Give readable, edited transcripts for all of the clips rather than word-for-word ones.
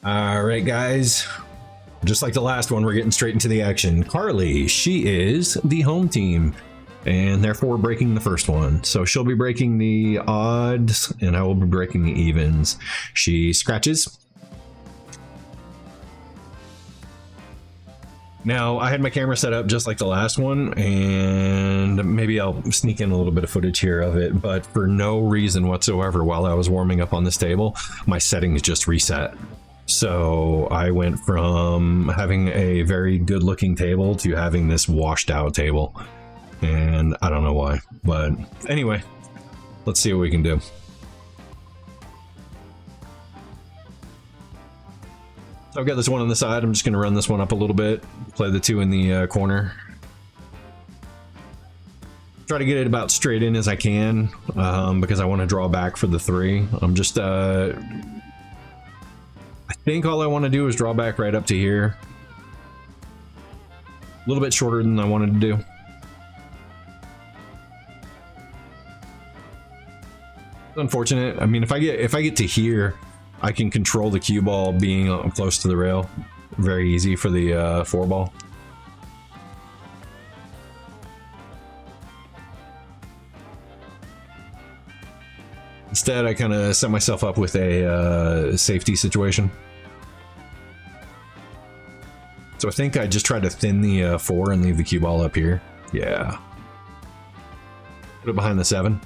All right, guys. Just like the last one, we're getting straight into the action. Carly, she is the home team, and therefore breaking the first one. So she'll be breaking the odds, and I will be breaking the evens. She scratches. Now, I had my camera set up just like the last one, and maybe I'll sneak in a little bit of footage here of it, but for no reason whatsoever, while I was warming up on this table, my settings just reset. So I went from having a very good looking table to having this washed out table, and I don't know why, but anyway, let's see what we can do. So I've got this one on the side. I'm just going to run this one up a little bit, play the two in the corner. Try to get it about straight in as I can, because I want to draw back for the three. I'm just I think all I want to do is draw back right up to here. A little bit shorter than I wanted to do. It's unfortunate. I mean, if I get to here, I can control the cue ball being close to the rail. Very easy for the 4 ball. Instead, I kind of set myself up with a safety situation. So I think I just tried to thin the 4 and leave the cue ball up here. Yeah. Put it behind the 7.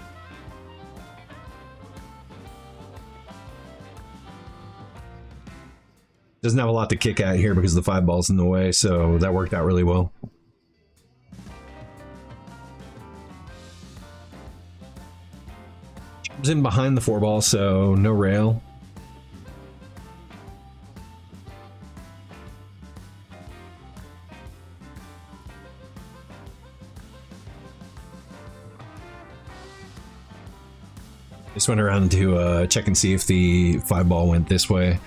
Doesn't have a lot to kick at here because the 5 ball's in the way, so that worked out really well. It's in behind the 4 ball, so no rail. Just went around to check and see if the 5 ball went this way.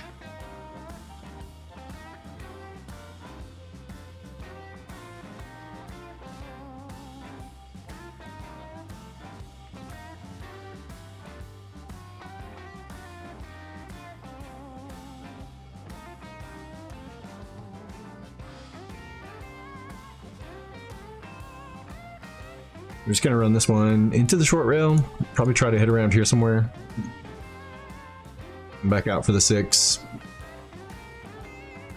We're just gonna run this one into the short rail, probably try to hit around here somewhere. Back out for the 6.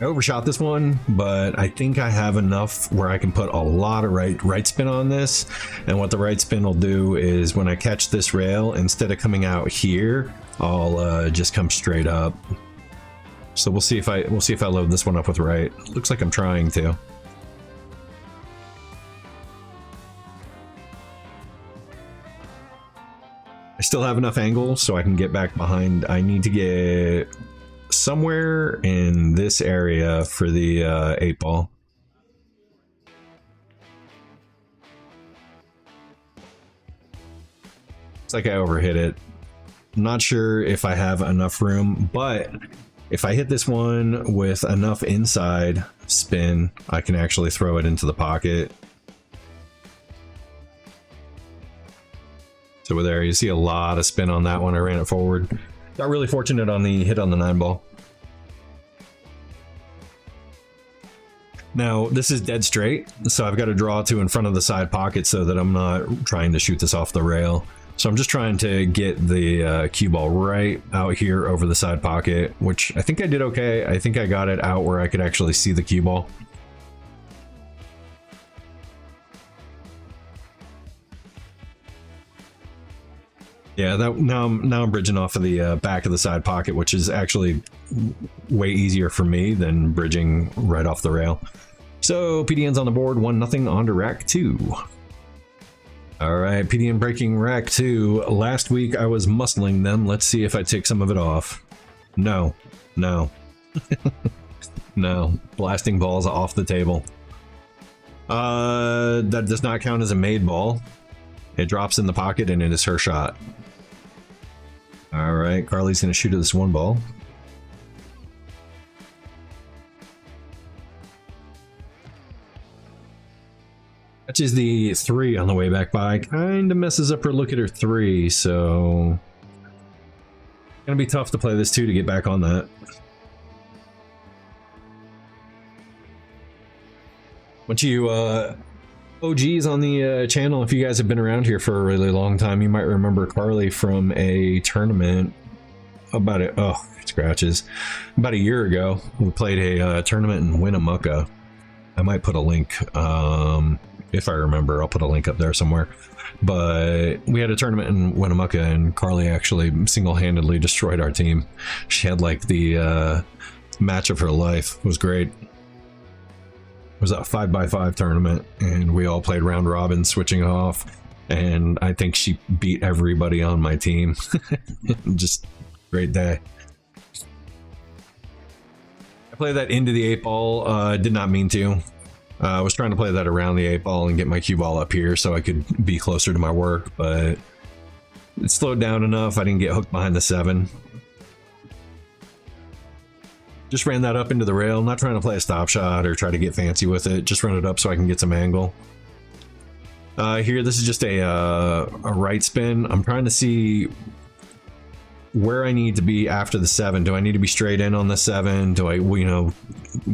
I overshot this one, but I think I have enough where I can put a lot of right spin on this. And what the right spin will do is when I catch this rail, instead of coming out here, I'll just come straight up. So we'll see if I load this one up with right. Looks like I'm trying to. I still have enough angle so I can get back behind. I need to get somewhere in this area for the 8 ball. It's like I overhit it. I'm not sure if I have enough room, but if I hit this one with enough inside spin, I can actually throw it into the pocket. So there, you see a lot of spin on that one. I ran it forward. Got really fortunate on the hit on the 9 ball. Now, this is dead straight, so I've got to draw to in front of the side pocket so that I'm not trying to shoot this off the rail. So I'm just trying to get the cue ball right out here over the side pocket, which I think I did okay. I think I got it out where I could actually see the cue ball. Yeah, now I'm bridging off of the back of the side pocket, which is actually way easier for me than bridging right off the rail. So PDN's on the board, 1-0 on to rack 2. All right, PDN breaking rack 2. Last week I was muscling them. Let's see if I take some of it off. No. No. Blasting balls off the table. That does not count as a made ball. It drops in the pocket and it is her shot. All right, Carly's gonna shoot at this 1 ball. Catches the 3 on the way back by. Kind of messes up her look at her 3, so gonna be tough to play this 2 to get back on that. Bunch of you OGs on the channel, if you guys have been around here for a really long time, you might remember Carly from a tournament about it. Oh, scratches. About a year ago, we played a tournament in Winnemucca. I might put a link, if I remember, I'll put a link up there somewhere. But we had a tournament in Winnemucca, and Carly actually single-handedly destroyed our team. She had like the match of her life. It was great. It was a 5x5 tournament, and we all played round robin, switching off, and I think she beat everybody on my team. Just great day. I played that into the 8-ball, did not mean to. I was trying to play that around the 8-ball and get my cue ball up here so I could be closer to my work, but it slowed down enough. I didn't get hooked behind the 7. Just ran that up into the rail, not trying to play a stop shot or try to get fancy with it. Just run it up so I can get some angle. Here, this is just a right spin. I'm trying to see where I need to be after the 7. Do I need to be straight in on the 7? Do I, you know,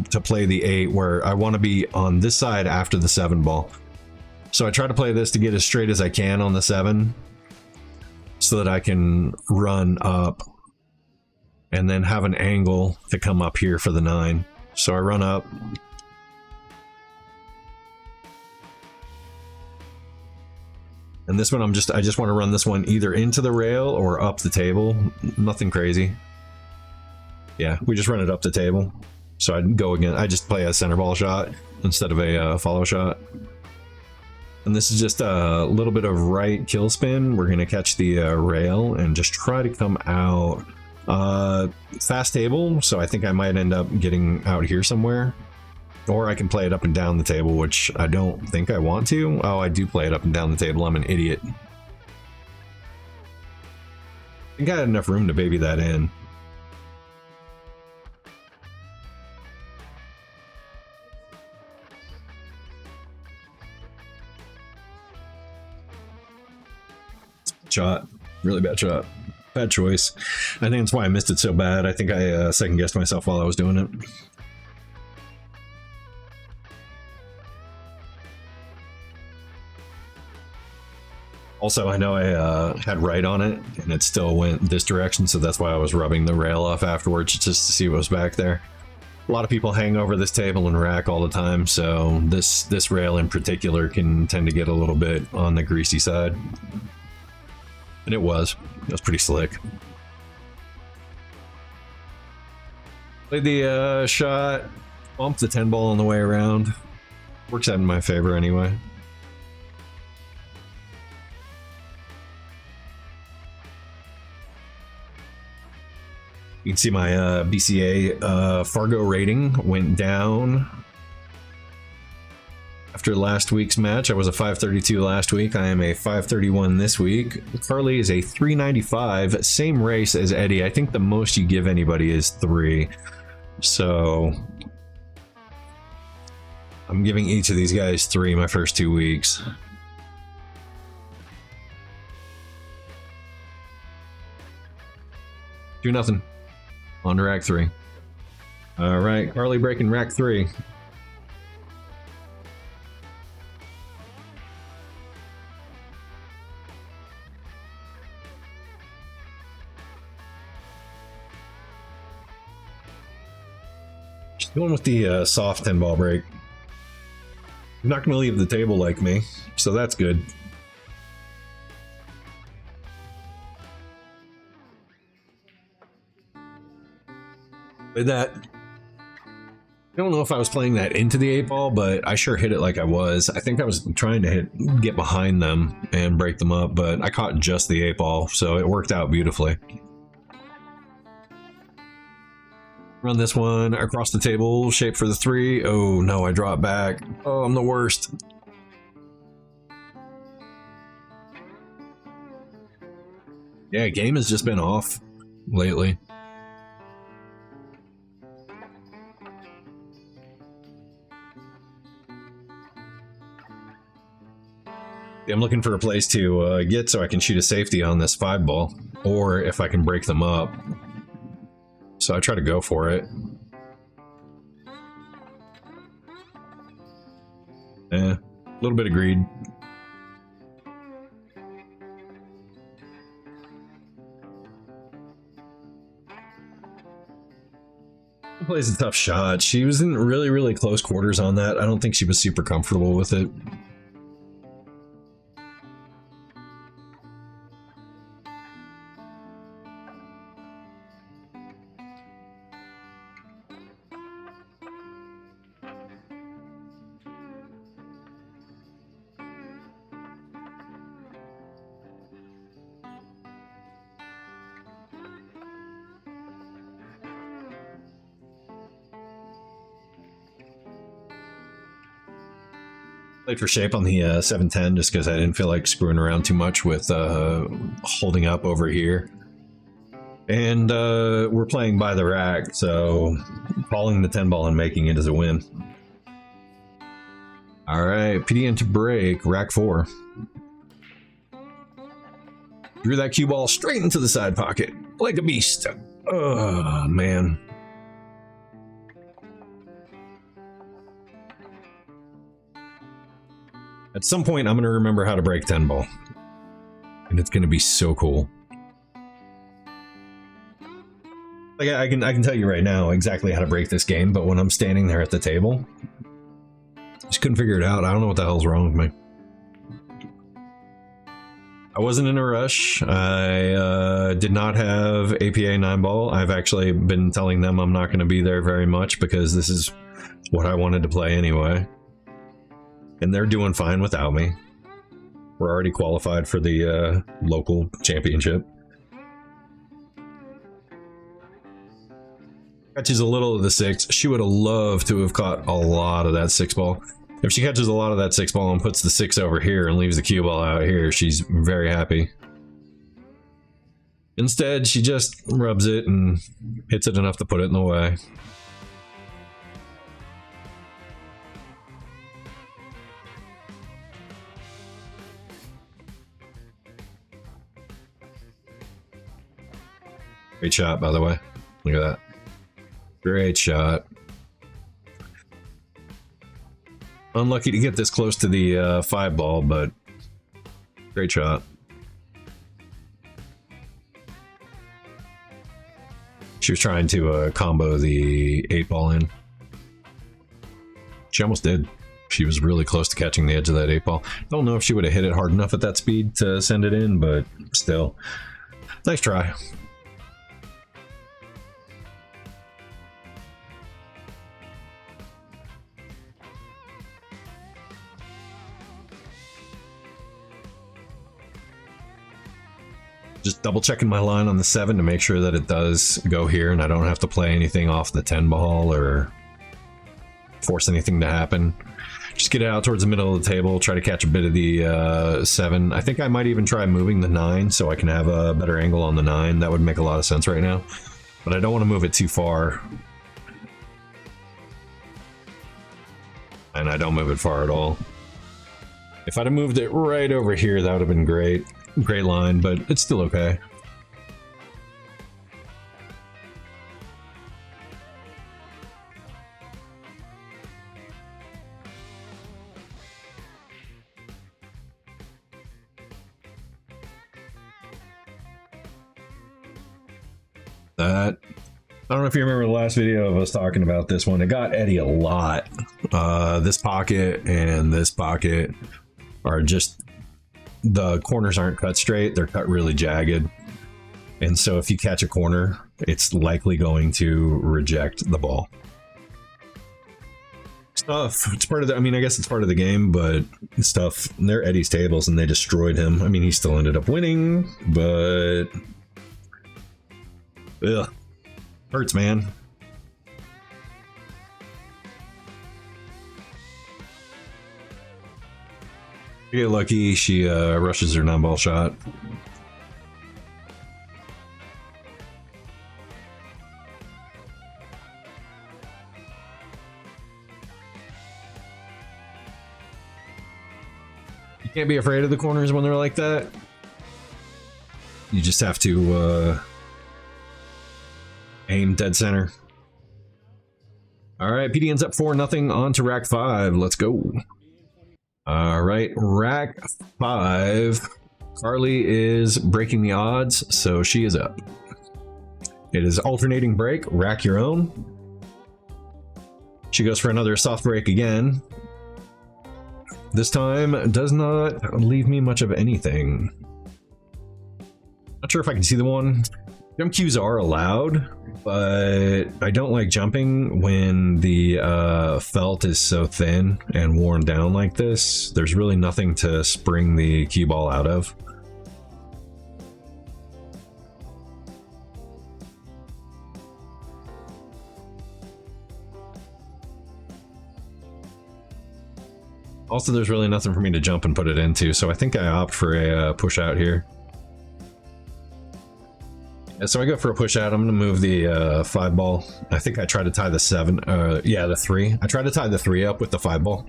to play the 8, where I want to be on this side after the 7 ball. So I try to play this to get as straight as I can on the 7 so that I can run up and then have an angle to come up here for the 9. So I run up. And this one, I just want to run this one either into the rail or up the table. Nothing crazy. Yeah, we just run it up the table. So I'd go again. I just play a center ball shot instead of a follow shot. And this is just a little bit of right kill spin. We're going to catch the rail and just try to come out fast table. So I think I might end up getting out here somewhere. Or I can play it up and down the table, which I don't think I want to. Oh, I do play it up and down the table. I'm an idiot. I think I had enough room to baby that in. Shot. Really bad shot. Bad choice. I think that's why I missed it so bad. I think I second guessed myself while I was doing it. Also, I know I had right on it, and it still went this direction, so that's why I was rubbing the rail off afterwards, just to see what was back there. A lot of people hang over this table and rack all the time, so this rail in particular can tend to get a little bit on the greasy side. And it was pretty slick. Played the shot, bumped the 10 ball on the way around. Works out in my favor anyway. You can see my BCA Fargo rating went down after last week's match. I was a 532 last week. I am a 531 this week. Carly is a 395, same race as Eddie. I think the most you give anybody is 3. So I'm giving each of these guys 3 my first 2 weeks. Do nothing. On to rack 3. All right, Carly breaking rack 3. She's going with the soft 10 ball break. I'm not going to leave the table like me, so that's good. With that, I don't know if I was playing that into the 8 ball, but I sure hit it like I was. I think I was trying to get behind them and break them up, but I caught just the 8 ball, so it worked out beautifully. Run this one across the table, shape for the 3. Oh no, I drop back. Oh, I'm the worst. Yeah, game has just been off lately. I'm looking for a place to get so I can shoot a safety on this 5 ball, or if I can break them up. So I try to go for it. A little bit of greed. Plays a tough shot. She was in really close quarters on that. I don't think she was super comfortable with it. Played for shape on the 710 just because I didn't feel like screwing around too much with holding up over here. And we're playing by the rack, so calling the 10 ball and making it is a win. All right, PDN to break, rack 4. Drew that cue ball straight into the side pocket like a beast. Oh, man. At some point, I'm going to remember how to break 10 ball. And it's going to be so cool. Like, I can tell you right now exactly how to break this game, but when I'm standing there at the table, I just couldn't figure it out. I don't know what the hell's wrong with me. I wasn't in a rush. I did not have APA 9 ball. I've actually been telling them I'm not going to be there very much because this is what I wanted to play anyway. And they're doing fine without me. We're already qualified for the local championship. Catches a little of the 6. She would have loved to have caught a lot of that 6 ball. If she catches a lot of that 6 ball and puts the 6 over here and leaves the cue ball out here, she's very happy. Instead, she just rubs it and hits it enough to put it in the way. Great shot, by the way. Look at that. Great shot. Unlucky to get this close to the 5 ball, but great shot. She was trying to combo the 8 ball in. She almost did. She was really close to catching the edge of that 8 ball. Don't know if she would have hit it hard enough at that speed to send it in, but still. Nice try. Just double checking my line on the 7 to make sure that it does go here and I don't have to play anything off the 10 ball or force anything to happen. Just get it out towards the middle of the table, try to catch a bit of the 7. I think I might even try moving the 9 so I can have a better angle on the 9. That would make a lot of sense right now. But I don't want to move it too far. And I don't move it far at all. If I'd have moved it right over here, that would have been great. Great line, but it's still okay. That, I don't know if you remember the last video of us talking about this one. It got Eddie a lot. This pocket and this pocket are just, the corners aren't cut straight, they're cut really jagged. And so if you catch a corner, it's likely going to reject the ball. Stuff, it's part of the, I mean, I guess it's part of the game, but stuff, they're Eddie's tables and they destroyed him. I mean, he still ended up winning, but ugh, hurts, man. You get lucky, she rushes her 9 ball shot. You can't be afraid of the corners when they're like that. You just have to aim dead center. All right, PDN's up 4-0 on to rack 5. Let's go. All right, rack 5. Carly is breaking the odds, so she is up. It is alternating break, rack your own. She goes for another soft break again. This time does not leave me much of anything. Not sure if I can see the one. Jump cues are allowed, but I don't like jumping when the felt is so thin and worn down like this. There's really nothing to spring the cue ball out of. Also, there's really nothing for me to jump and put it into, so I think I opt for a push out here. Yeah, so I go for a push out. I'm going to move the 5 ball. I think I try to tie the 7. Yeah, the 3. I try to tie the 3 up with the 5 ball.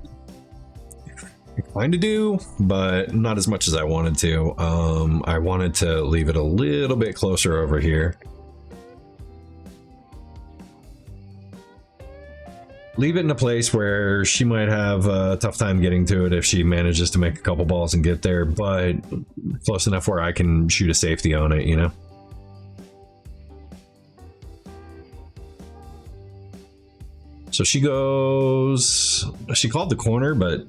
I kind of do, but not as much as I wanted to. I wanted to leave it a little bit closer over here. Leave it in a place where she might have a tough time getting to it if she manages to make a couple balls and get there, but close enough where I can shoot a safety on it, you know? So she goes... She called the corner, but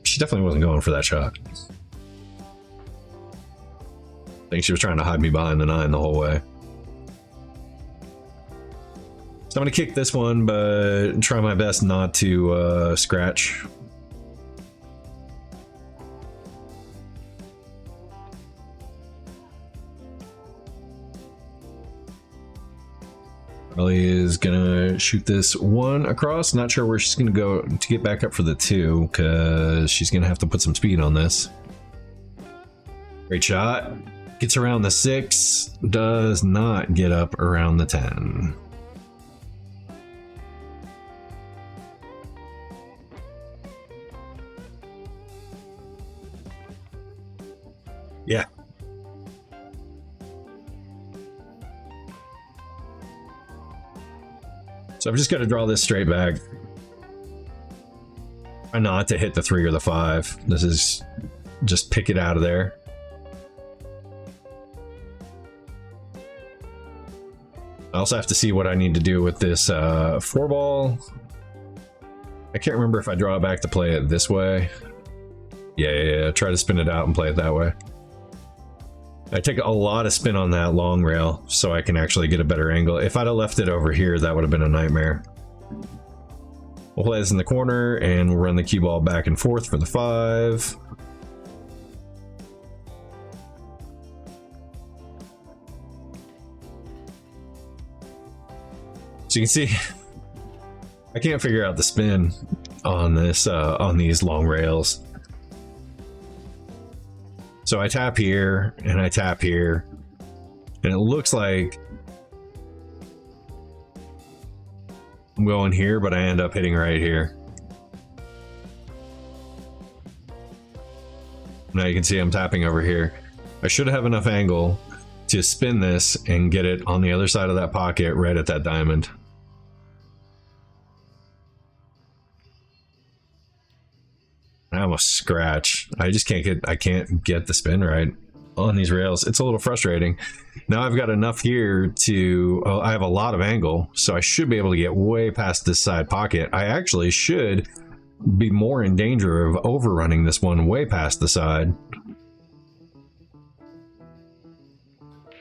she definitely wasn't going for that shot. I think she was trying to hide me behind the 9 the whole way. So I'm going to kick this one, but try my best not to scratch. Carly is going to shoot this 1 across. Not sure where she's going to go to get back up for the 2, because she's going to have to put some speed on this. Great shot. Gets around the 6. Does not get up around the 10. Yeah. So I've just got to draw this straight back. Try not to hit the 3 or the 5. This is just pick it out of there. I also have to see what I need to do with this 4 ball. I can't remember if I draw it back to play it this way. Yeah. Try to spin it out and play it that way. I take a lot of spin on that long rail so I can actually get a better angle. If I'd have left it over here, that would have been a nightmare. We'll play this in the corner and we'll run the cue ball back and forth for the 5. So you can see, I can't figure out the spin on this, on these long rails. So I tap here and I tap here, and it looks like I'm going here, but I end up hitting right here. Now you can see I'm tapping over here. I should have enough angle to spin this and get it on the other side of that pocket right at that diamond. I almost scratch. I just can't get the spin right on these rails. It's a little frustrating. Now I've got enough here to, I have a lot of angle, so I should be able to get way past this side pocket. I actually should be more in danger of overrunning this one way past the side.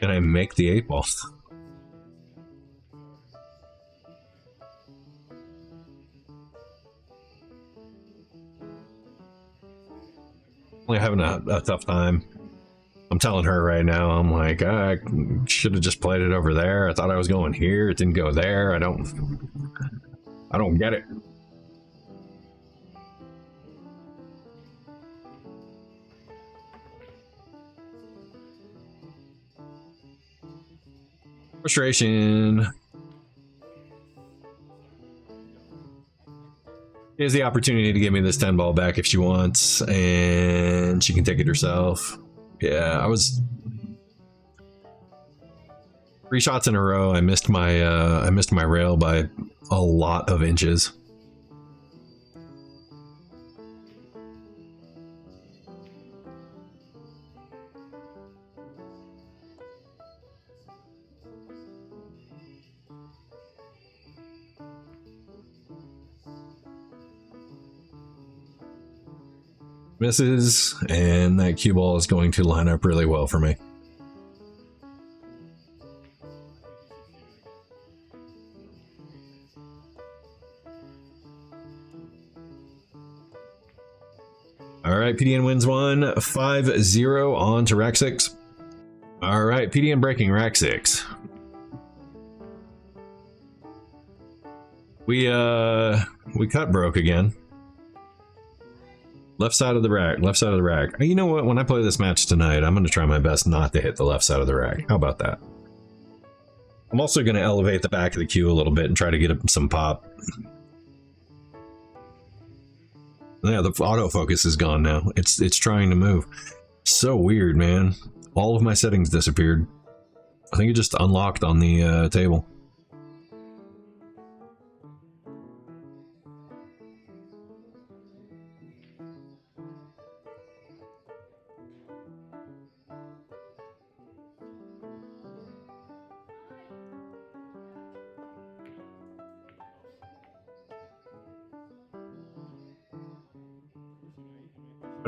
And I make the 8 ball. Only having a tough time. I'm telling her right now, I'm like, I should have just played it over there. I thought I was going here. It didn't go there. I don't get it. Frustration. Here's the opportunity to give me this 10 ball back if she wants, and she can take it herself. Yeah, I was 3 shots in a row. I missed my rail by a lot of inches. Misses, and that cue ball is going to line up really well for me. All right, PDN wins one, 5-0 on to rack 6. All right, PDN breaking rack 6. We cut broke again. Left side of the rack, left side of the rack. You know what? When I play this match tonight, I'm going to try my best not to hit the left side of the rack. How about that? I'm also going to elevate the back of the cue a little bit and try to get some pop. Yeah, the autofocus is gone now. It's trying to move. So weird, man. All of my settings disappeared. I think it just unlocked on the table.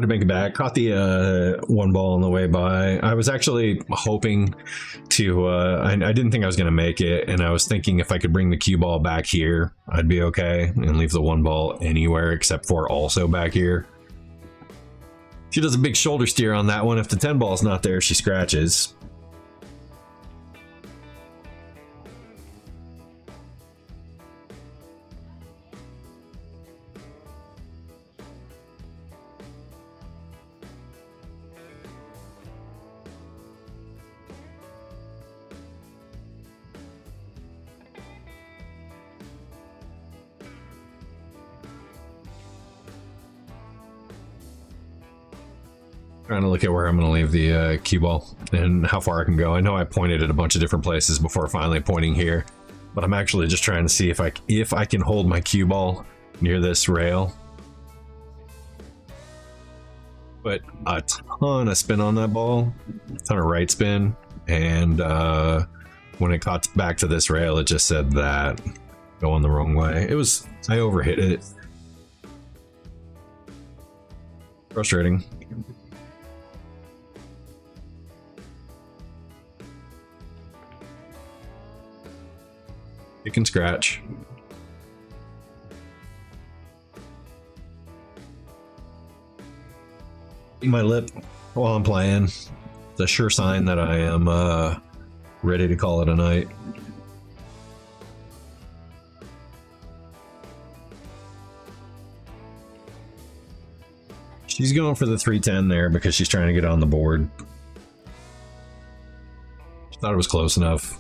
To make it back, caught the one ball on the way by. I was actually hoping to I didn't think I was going to make it, and I was thinking if I could bring the cue ball back here, I'd be okay, and leave the one ball anywhere except for also back here. She does a big shoulder steer on that one. If the 10 ball's not there, she scratches. Trying to look at where I'm going to leave the cue ball and how far I can go. I know I pointed at a bunch of different places before finally pointing here, but I'm actually just trying to see if I can hold my cue ball near this rail. Put a ton of spin on that ball, a ton of right spin, and when it caught back to this rail, it just said that going the wrong way. I overhit it. Frustrating. You can scratch. Eat my lip while I'm playing. It's a sure sign that I am ready to call it a night. She's going for the 310 there because she's trying to get on the board. She thought it was close enough,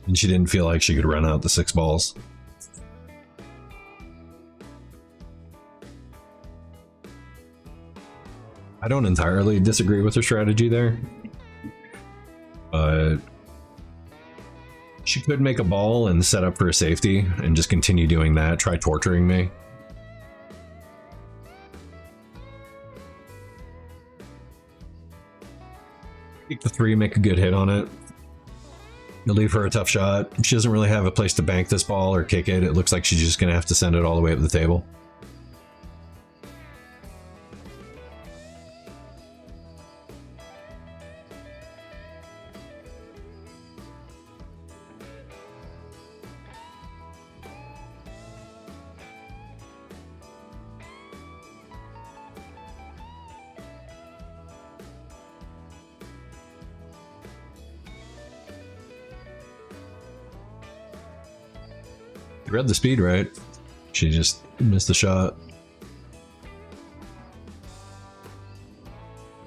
and she didn't feel like she could run out the 6 balls. I don't entirely disagree with her strategy there, but she could make a ball and set up for a safety and just continue doing that, try torturing me. Take the 3, make a good hit on it. You'll leave her a tough shot. She doesn't really have a place to bank this ball or kick it. It looks like she's just going to have to send it all the way up the table. Read the speed right. She just missed the shot.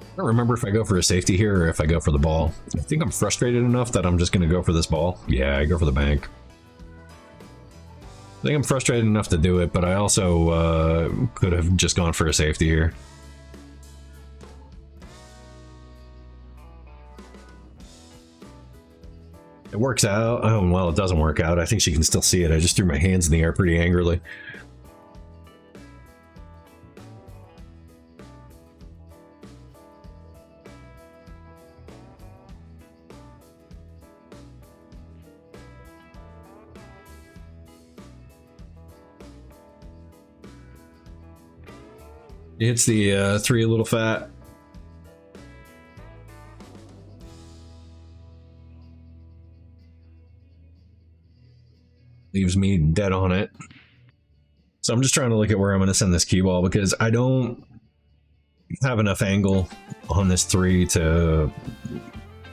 I don't remember if I go for a safety here or if I go for the ball. I think I'm frustrated enough that I'm just going to go for this ball. Yeah, I go for the bank. I think I'm frustrated enough to do it, but I also could have just gone for a safety here. It works out. Oh, well, it doesn't work out. I think she can still see it. I just threw my hands in the air pretty angrily. He hits the 3 a little fat. Leaves me dead on it. So I'm just trying to look at where I'm going to send this cue ball because I don't have enough angle on this 3 to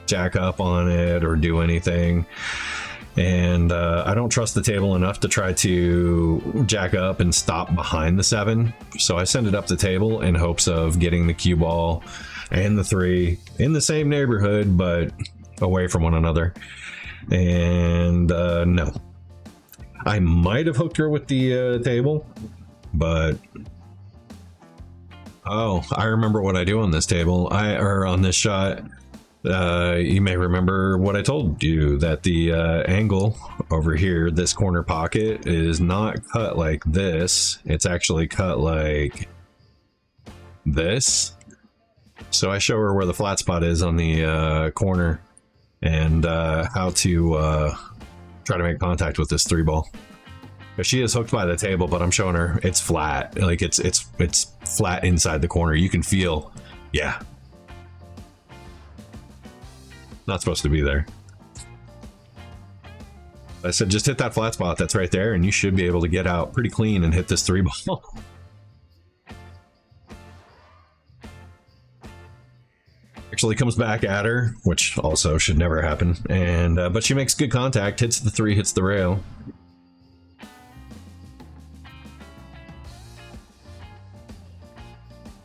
jack up on it or do anything. And I don't trust the table enough to try to jack up and stop behind the 7. So I send it up the table in hopes of getting the cue ball and the 3 in the same neighborhood, but away from one another. And no. I might have hooked her with the table, but oh, I remember what I do on this table. Or on this shot. You may remember what I told you, that the angle over here, this corner pocket, is not cut like this. It's actually cut like this. So I show her where the flat spot is on the corner and how to try to make contact with this 3 ball. She is hooked by the table, but I'm showing her it's flat. Like it's flat inside the corner. You can feel, yeah. Not supposed to be there. I said just hit that flat spot that's right there and you should be able to get out pretty clean and hit this 3 ball. Actually comes back at her, which also should never happen. And but she makes good contact, hits the 3, hits the rail.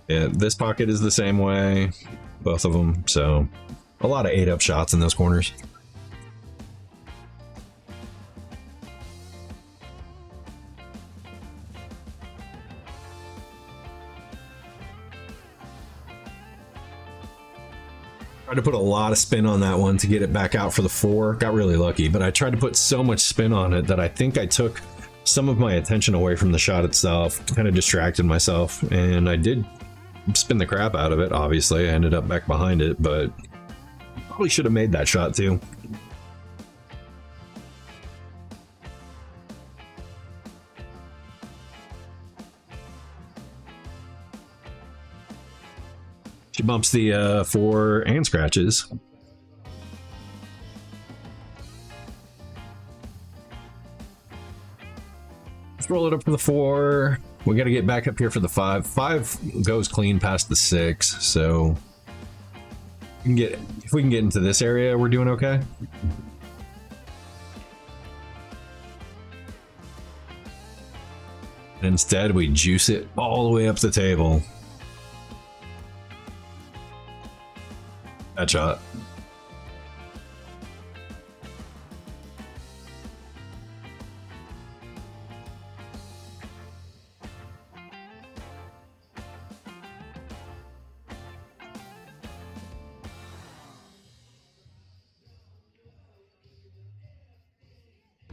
Yeah, this pocket is the same way, both of them. So a lot of 8-up shots in those corners. Tried to put a lot of spin on that one to get it back out for the 4. Got really lucky, but I tried to put so much spin on it that I think I took some of my attention away from the shot itself, kind of distracted myself, and I did spin the crap out of it. Obviously, I ended up back behind it, but probably should have made that shot too. She bumps the 4 and scratches. Let's roll it up for the 4. We got to get back up here for the 5. 5 goes clean past the 6, so if we can get into this area, we're doing okay. Instead, we juice it all the way up the table. That shot.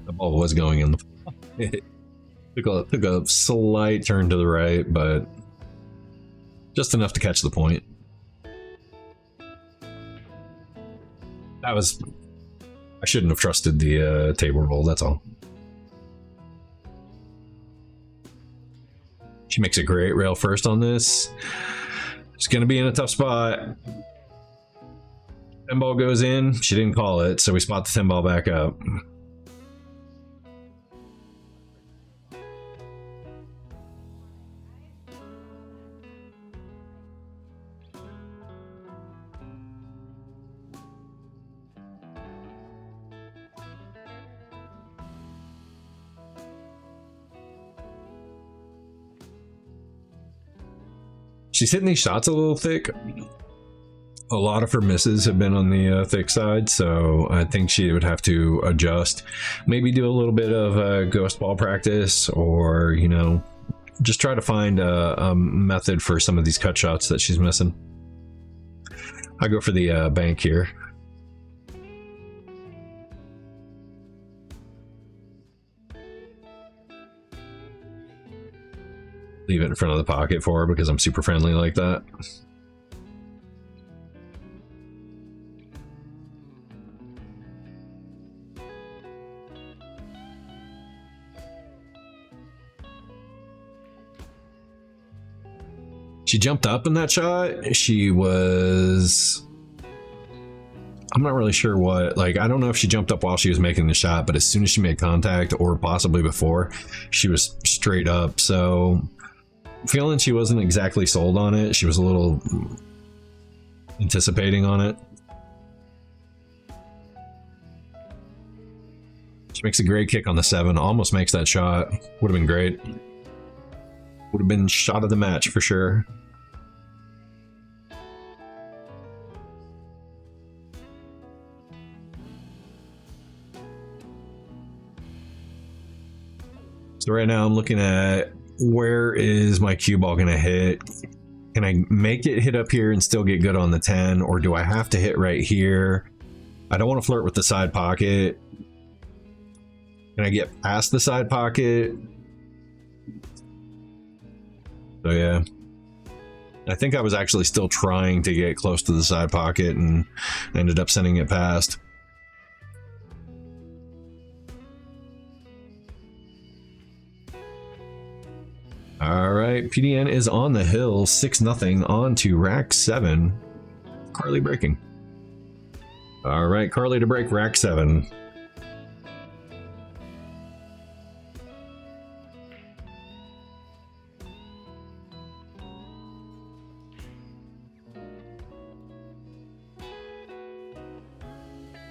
The ball was going in the took a slight turn to the right, but just enough to catch the point. I shouldn't have trusted the table roll, that's all. She makes a great rail first on this. It's going to be in a tough spot. 10 ball goes in. She didn't call it, so we spot the 10 ball back up. She's hitting these shots a little thick. A lot of her misses have been on the thick side, so I think she would have to adjust. Maybe do a little bit of ghost ball practice, or, you know, just try to find a method for some of these cut shots that she's missing. I go for the bank here. Leave it in front of the pocket for her because I'm super friendly like that. She jumped up in that shot. She was... I'm not really sure what, like, I don't know if she jumped up while she was making the shot, but as soon as she made contact, or possibly before, she was straight up. So, feeling she wasn't exactly sold on it. She was a little anticipating on it. She makes a great kick on the 7, almost makes that shot. Would have been great. Would have been shot of the match for sure. So right now I'm looking at where is my cue ball going to hit? Can I make it hit up here and still get good on the 10? Or do I have to hit right here? I don't want to flirt with the side pocket. Can I get past the side pocket? So yeah. I think I was actually still trying to get close to the side pocket and ended up sending it past. All right, PDN is on the hill, 6-0 on to rack 7. Carly breaking. All right, Carly to break rack 7.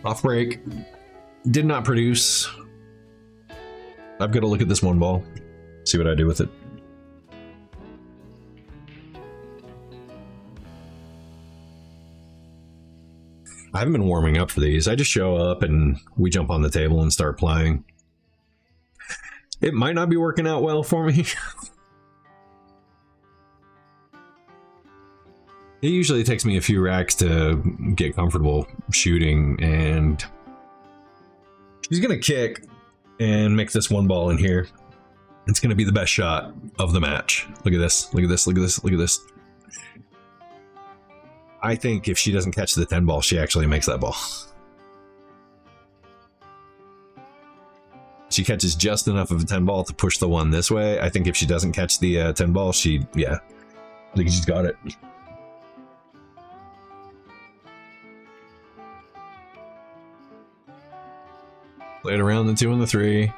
Off break. Did not produce. I've got to look at this one ball, see what I do with it. I haven't been warming up for these. I just show up and we jump on the table and start playing. It might not be working out well for me. It usually takes me a few racks to get comfortable shooting, and she's gonna kick and make this one ball in here. It's gonna be the best shot of the match. Look at this, look at this, look at this, look at this. I think if she doesn't catch the 10 ball, she actually makes that ball. She catches just enough of a 10 ball to push the 1 this way. I think if she doesn't catch the 10 ball, yeah, I think she's got it. Play it around the 2 and the 3.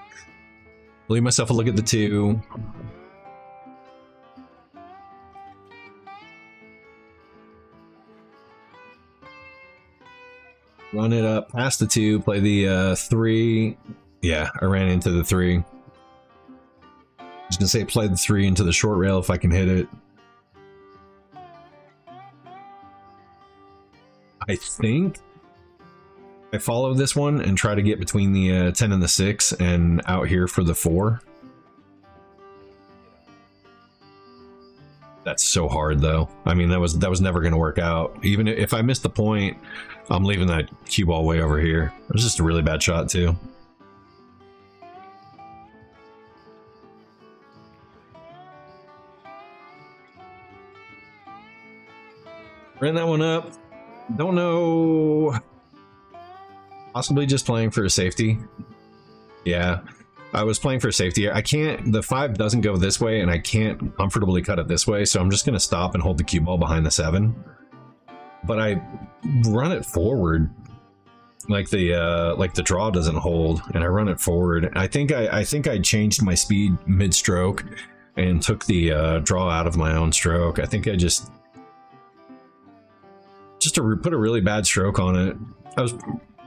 Leave myself a look at the 2. Run it up past the 2, play the 3. Yeah, I ran into the 3. Just gonna say play the 3 into the short rail if I can hit it. I think I follow this one and try to get between the 10 and the 6 and out here for the 4. That's so hard though. I mean, that was never going to work out. Even if I missed the point, I'm leaving that cue ball way over here. It was just a really bad shot too. Ran that one up. Don't know. Possibly just playing for a safety. Yeah. I was playing for safety. I can't, the 5 doesn't go this way and I can't comfortably cut it this way, so I'm just going to stop and hold the cue ball behind the 7. But I run it forward like the draw doesn't hold, and I run it forward. I think I changed my speed mid-stroke and took the draw out of my own stroke. I think I just to put a really bad stroke on it. I was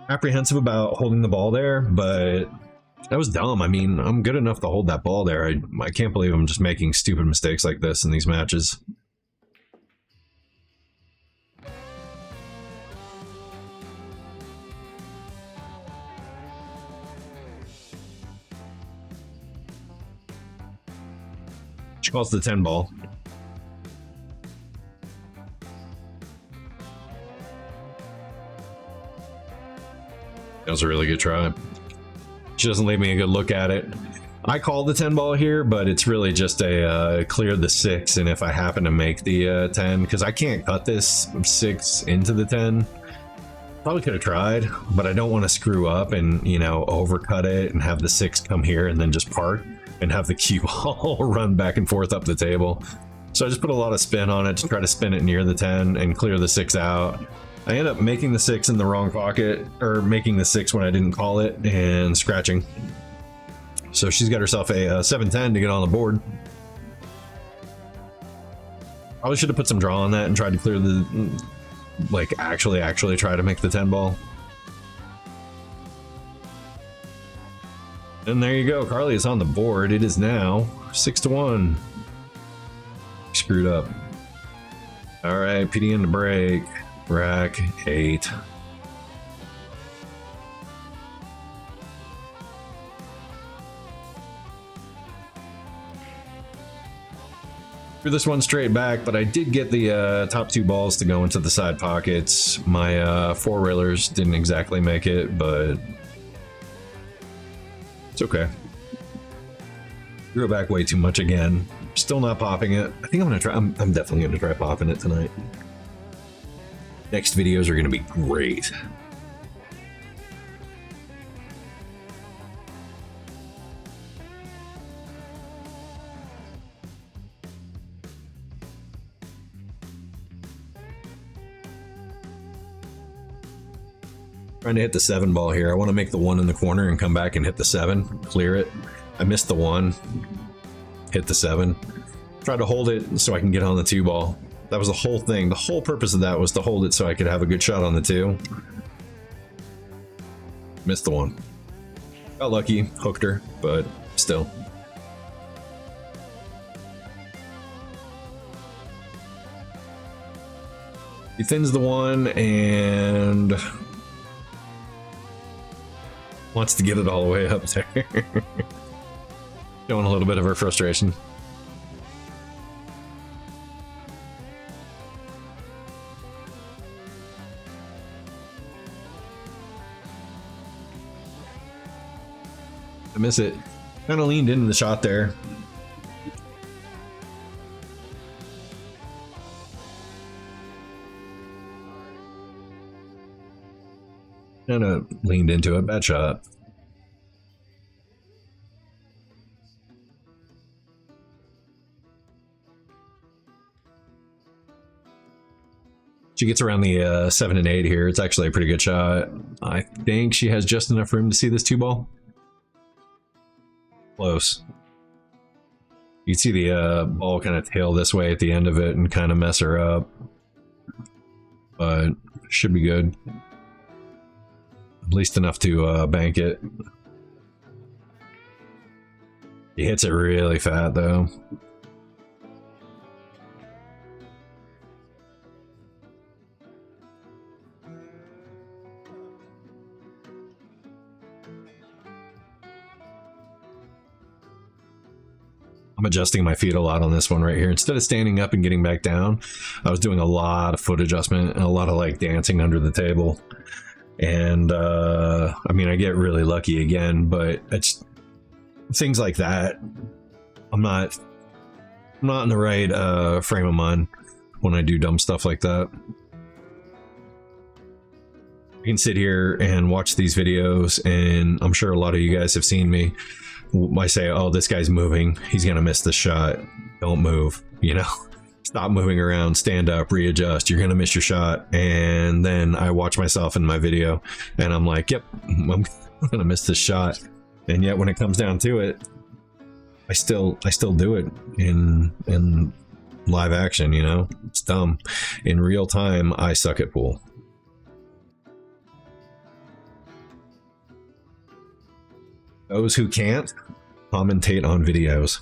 apprehensive about holding the ball there, but that was dumb. I mean, I'm good enough to hold that ball there. I can't believe I'm just making stupid mistakes like this in these matches. She calls the 10 ball. That was a really good try. She doesn't leave me a good look at it. I call the 10 ball here, but it's really just a clear the 6, and if I happen to make the 10, because I can't cut this 6 into the 10. Probably could have tried, but I don't want to screw up and, you know, overcut it and have the 6 come here and then just park and have the cue ball run back and forth up the table. So I just put a lot of spin on it to try to spin it near the 10 and clear the 6 out. I end up making the 6 in the wrong pocket, or making the 6 when I didn't call it, and scratching. So she's got herself a 7-10 to get on the board. Probably should have put some draw on that and tried to clear the, like, actually try to make the 10 ball. And there you go, Carly is on the board. It is now 6-1. Screwed up. All right, PDN to break. Rack 8. Threw this one straight back, but I did get the top 2 balls to go into the side pockets. My 4 railers didn't exactly make it, but it's okay. Threw it back way too much again. Still not popping it. I think I'm gonna try. I'm definitely gonna try popping it tonight. Next videos are gonna be great. Trying to hit the 7 ball here. I want to make the 1 in the corner and come back and hit the 7, clear it. I missed the 1, hit the 7. Try to hold it so I can get on the 2 ball. That was the whole thing. The whole purpose of that was to hold it so I could have a good shot on the 2. Missed the 1. Got lucky, hooked her, but still. He thins the 1 and wants to get it all the way up there. Showing a little bit of her frustration. I miss it. Kind of leaned into the shot there. Kind of leaned into it. Bad shot. She gets around the 7 and 8 here. It's actually a pretty good shot. I think she has just enough room to see this 2 ball. Close. You can see the ball kind of tail this way at the end of it and kind of mess her up. But should be good. At least enough to bank it. He hits it really fat though. I'm adjusting my feet a lot on this one right here. Instead of standing up and getting back down, I was doing a lot of foot adjustment and a lot of like dancing under the table. And I mean, I get really lucky again, but it's things like that. I'm not in the right frame of mind when I do dumb stuff like that. You can sit here and watch these videos, and I'm sure a lot of you guys have seen me. I say, oh, this guy's moving, he's gonna miss the shot. Don't move, you know. Stop moving around, stand up, readjust, you're gonna miss your shot. And then I watch myself in my video and I'm like, yep, I'm gonna miss this shot. And yet when it comes down to it, I still do it in live action, you know. It's dumb. In real time, I suck at pool. Those who can't, commentate on videos.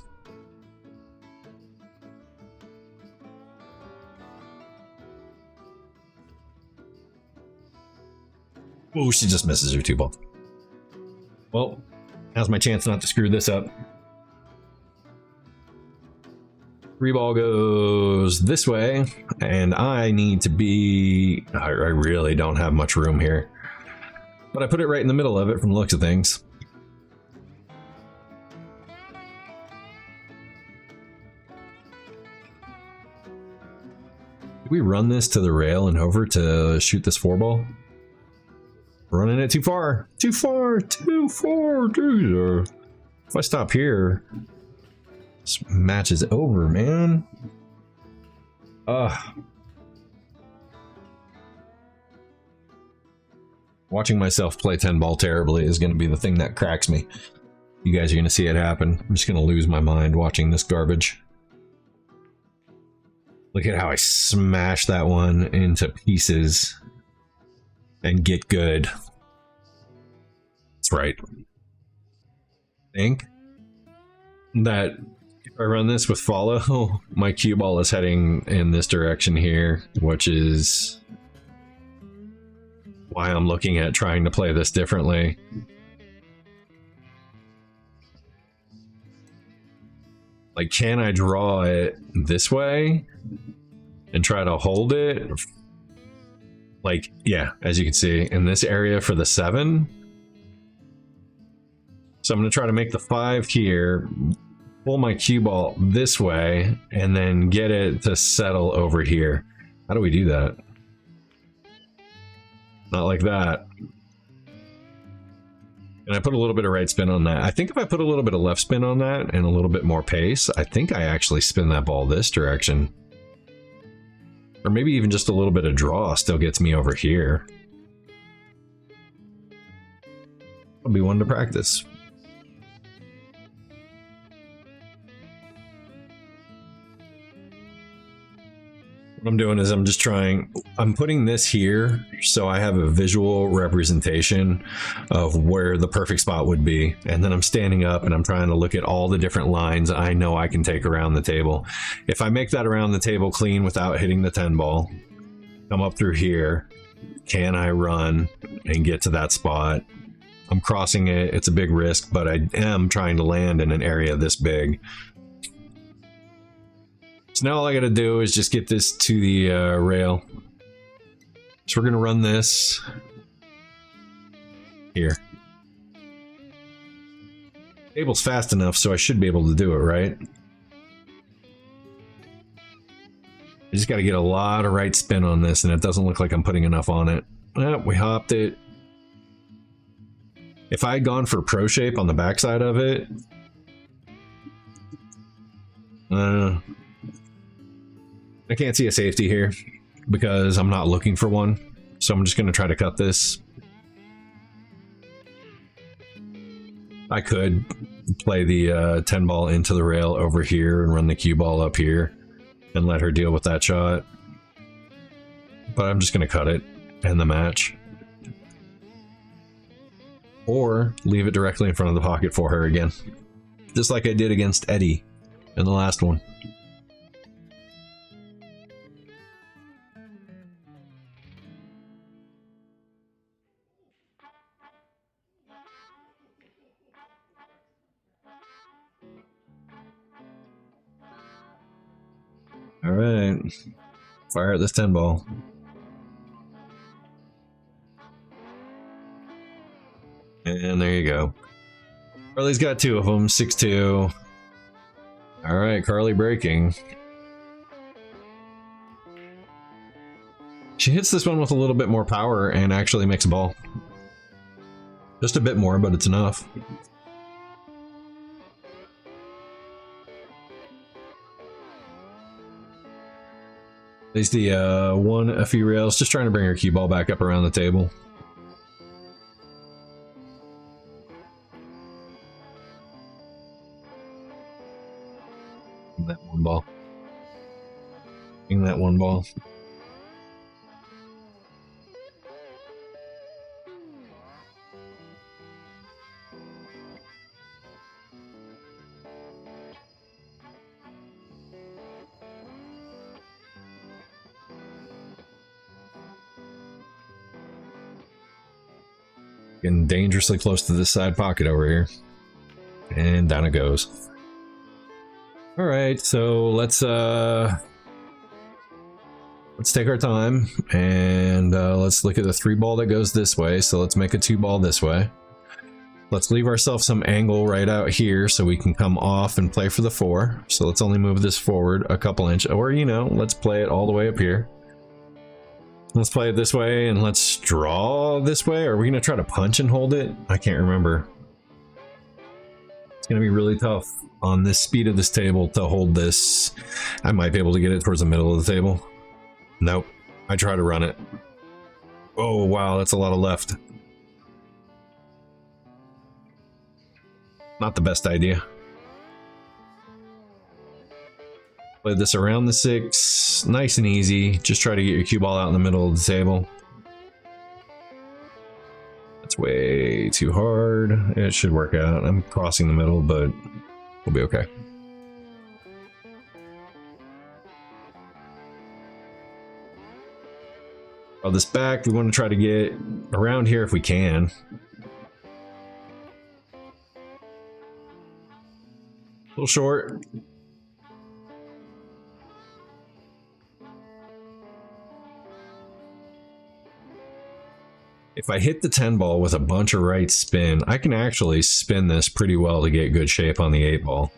Oh, she just misses her 2 ball. Well, now's my chance not to screw this up. 3 ball goes this way, and I need to be... I really don't have much room here. But I put it right in the middle of it from the looks of things. Did we run this to the rail and over to shoot this 4 ball? Running it too far. Too far. Too far. Dude. If I stop here, this match is over, man. Watching myself play 10 ball terribly is going to be the thing that cracks me. You guys are going to see it happen. I'm just going to lose my mind watching this garbage. Look at how I smash that one into pieces and get good. That's right. I think that if I run this with follow, my cue ball is heading in this direction here, which is why I'm looking at trying to play this differently. Like, can I draw it this way and try to hold it? Like, yeah, as you can see, in this area for the 7. So I'm going to try to make the 5 here, pull my cue ball this way, and then get it to settle over here. How do we do that? Not like that. And I put a little bit of right spin on that. I think if I put a little bit of left spin on that and a little bit more pace, I think I actually spin that ball this direction. Or maybe even just a little bit of draw still gets me over here. I'll be one to practice. What I'm doing is I'm putting this here so I have a visual representation of where the perfect spot would be. And then I'm standing up and I'm trying to look at all the different lines I know I can take around the table. If I make that around the table clean without hitting the 10 ball, come up through here, can I run and get to that spot? I'm crossing it. It's a big risk, but I am trying to land in an area this big. So now all I gotta do is just get this to the rail. So we're gonna run this here. Table's fast enough, so I should be able to do it, right? I just gotta get a lot of right spin on this, and it doesn't look like I'm putting enough on it. We hopped it. If I had gone for pro shape on the backside of it, I can't see a safety here because I'm not looking for one. So I'm just going to try to cut this. I could play the 10 ball into the rail over here and run the cue ball up here and let her deal with that shot. But I'm just going to cut it and the match. Or leave it directly in front of the pocket for her again. Just like I did against Eddie in the last one. All right, fire at this 10 ball. And there you go. Carly's got 2 of them, 6-2. All right, Carly breaking. She hits this one with a little bit more power and actually makes a ball. Just a bit more, but it's enough. There's the one a few rails, just trying to bring her cue ball back up around the table. That one ball. That one ball. Getting dangerously close to this side pocket over here. And down it goes. Alright, so let's take our time and let's look at the 3 ball that goes this way. So let's make a 2 ball this way. Let's leave ourselves some angle right out here so we can come off and play for the 4. So let's only move this forward a couple inches, or you know, let's play it all the way up here. Let's play it this way and let's draw this way. Are we gonna try to punch and hold it? I can't remember. gonna be really tough on this speed of this table to hold this. I might be able to get it towards the middle of the table. Nope. I try to run it. Oh wow, that's a lot of left. Not the best idea. Play this around the 6, nice and easy. Just try to get your cue ball out in the middle of the table. That's way too hard. It should work out. I'm crossing the middle, but we'll be okay. Draw this back. We want to try to get around here if we can. A little short. If I hit the 10 ball with a bunch of right spin, I can actually spin this pretty well to get good shape on the 8 ball.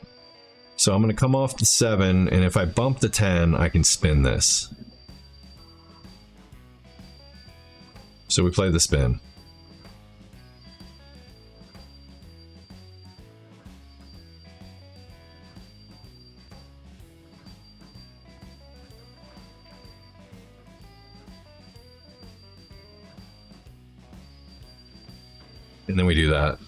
So I'm going to come off the 7, and if I bump the 10, I can spin this. So we play the spin. And then we do that.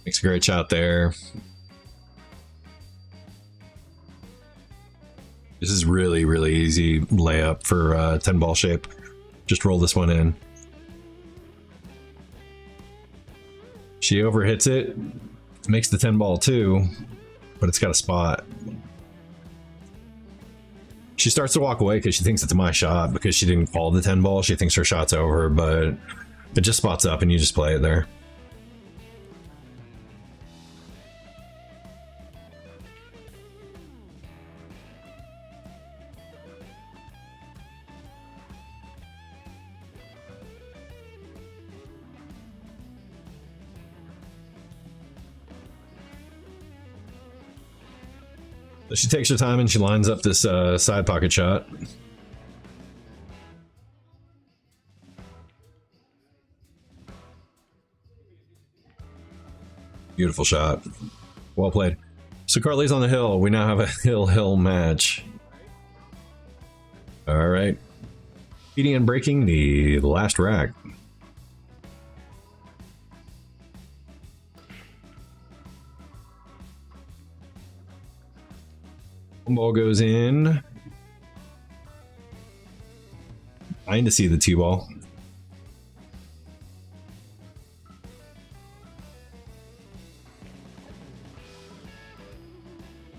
Makes a great shot there. This is really, really easy layup for 10 ball shape. Just roll this one in. She overhits it. Makes the 10 ball too, but it's got a spot. She starts to walk away because she thinks it's my shot because she didn't call the 10 ball. She thinks her shot's over, but it just spots up and you just play it there. So she takes her time and she lines up this side pocket shot. Beautiful shot. Well played. So Carly's on the hill. We now have a hill match. All right. PDN breaking the last rack. Ball goes in. Trying to see the 2 ball.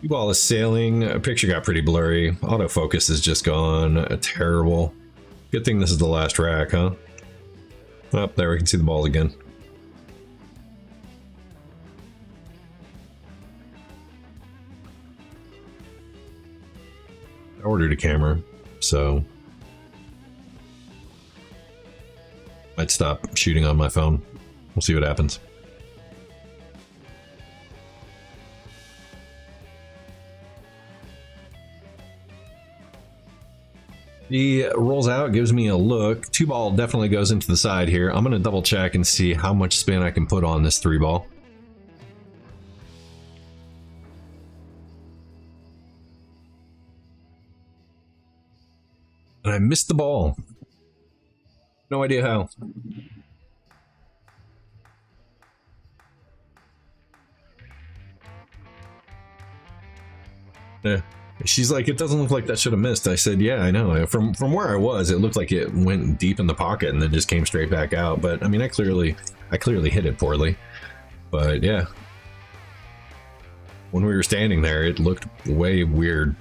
Ball is sailing. Picture got pretty blurry. Autofocus is just gone. Terrible. Good thing this is the last rack, huh? Oh, there we can see the balls again. I ordered a camera, so might stop shooting on my phone. We'll see what happens. He rolls out, gives me a look. 2 ball definitely goes into the side here. I'm going to double check and see how much spin I can put on this 3 ball. And I missed the ball. No idea how. Yeah. She's like, it doesn't look like that should have missed. I said, yeah, I know. From where I was, it looked like it went deep in the pocket and then just came straight back out. But I mean, I clearly hit it poorly. But yeah. When we were standing there, it looked way weird.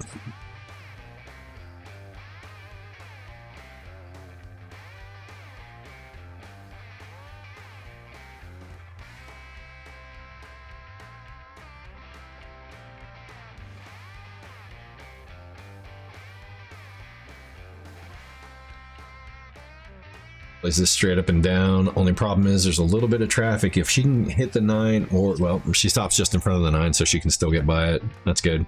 Plays this straight up and down. Only problem is there's a little bit of traffic. If she can hit the 9, or, well, she stops just in front of the 9, so she can still get by it. That's good.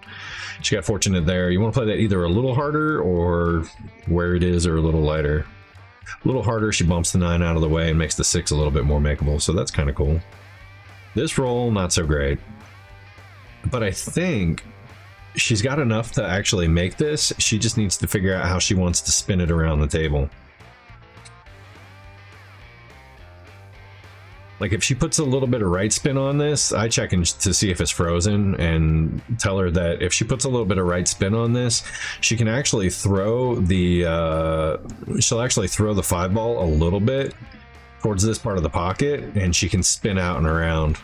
She got fortunate there. You want to play that either a little harder or where it is, or a little lighter. A little harder, she bumps the 9 out of the way and makes the 6 a little bit more makeable, so that's kind of cool. This roll, not so great. But I think she's got enough to actually make this. She just needs to figure out how she wants to spin it around the table. Like, if she puts a little bit of right spin on this, I check in to see if it's frozen and tell her that if she puts a little bit of right spin on this, she can actually throw the, she'll actually throw the 5 ball a little bit towards this part of the pocket, and she can spin out and around.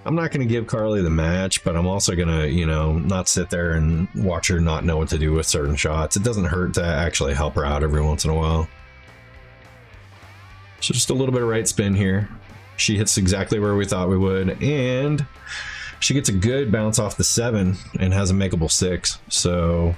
I'm not going to give Carly the match, but I'm also going to, you know, not sit there and watch her not know what to do with certain shots. It doesn't hurt to actually help her out every once in a while. So just a little bit of right spin here. She hits exactly where we thought we would, and she gets a good bounce off the 7 and has a makeable 6. So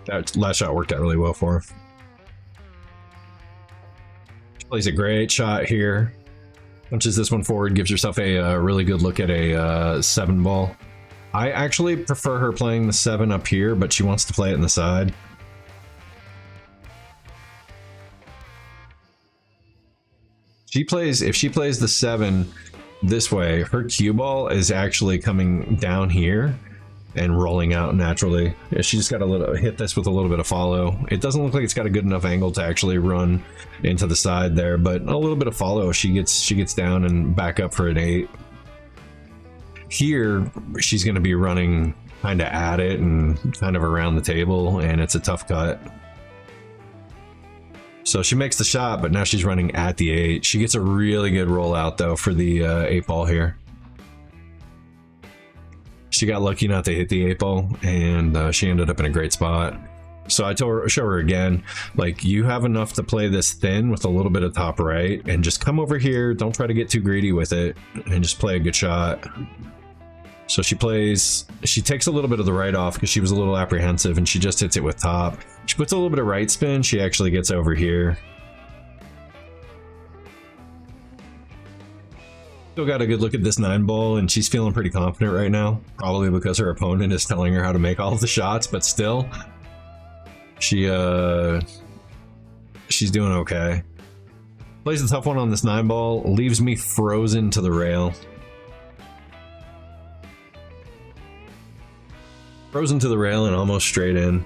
that last shot worked out really well for her. Plays a great shot here. Punches this one forward, gives herself a really good look at a 7 ball. I actually prefer her playing the 7 up here, but she wants to play it in the side. If she plays the 7 this way, her cue ball is actually coming down here and rolling out naturally. She just got to hit this with a little bit of follow. It doesn't look like it's got a good enough angle to actually run into the side there, but a little bit of follow, she gets down and back up for an 8. Here, she's going to be running kind of at it and kind of around the table, and it's a tough cut. So she makes the shot, but now she's running at the 8. She gets a really good rollout though for the 8 ball here. She got lucky not to hit the 8 ball, and she ended up in a great spot. So I show her again, like, you have enough to play this thin with a little bit of top right, and just come over here. Don't try to get too greedy with it, and just play a good shot. So she takes a little bit of the right off because she was a little apprehensive, and she just hits it with top. She puts a little bit of right spin. She actually gets over here. Still got a good look at this 9 ball, and she's feeling pretty confident right now, probably because her opponent is telling her how to make all of the shots, but still, she's doing okay. Plays a tough one on this 9 ball, leaves me frozen to the rail. Frozen to the rail and almost straight in.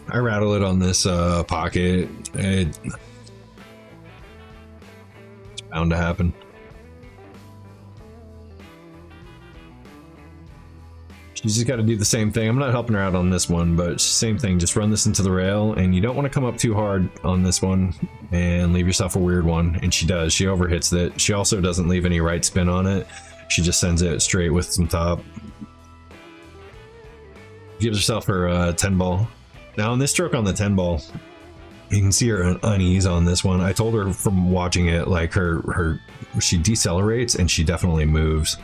I rattle it on this pocket. It's bound to happen. She's just got to do the same thing. I'm not helping her out on this one, but same thing. Just run this into the rail, and you don't want to come up too hard on this one and leave yourself a weird one. And she does. She overhits it. She also doesn't leave any right spin on it. She just sends it straight with some top. Gives herself her 10 ball. Now on this stroke on the 10 ball, you can see her unease on this one. I told her from watching it, like she decelerates and she definitely moves.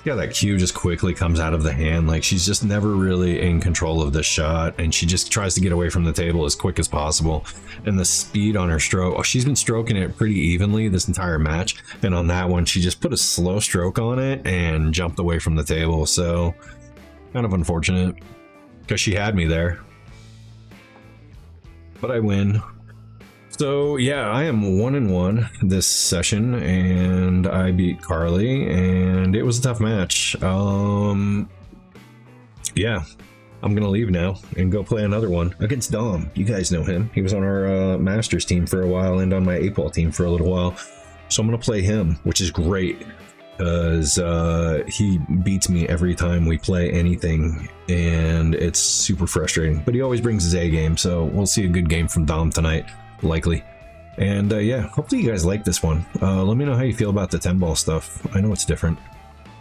Yeah, that cue just quickly comes out of the hand. Like, she's just never really in control of this shot, and she just tries to get away from the table as quick as possible. And the speed on her stroke, she's been stroking it pretty evenly this entire match, and on that one she just put a slow stroke on it and jumped away from the table. So kind of unfortunate because she had me there, but I win. So yeah, I am 1-1 this session, and I beat Carly, and it was a tough match. Yeah, I'm gonna leave now and go play another one against Dom. You guys know him. He was on our Masters team for a while and on my 8-ball team for a little while. So I'm gonna play him, which is great. because he beats me every time we play anything, and it's super frustrating. But he always brings his A game, so we'll see a good game from Dom tonight, likely. And yeah, hopefully you guys like this one. Let me know how you feel about the 10-ball stuff. I know it's different.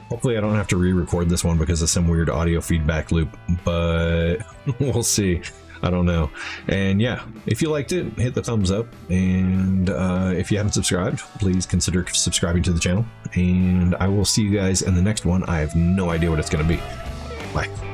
Hopefully I don't have to re-record this one because of some weird audio feedback loop, but we'll see. I don't know. And yeah, if you liked it, hit the thumbs up. And if you haven't subscribed, please consider subscribing to the channel. And I will see you guys in the next one. I have no idea what it's going to be. Bye.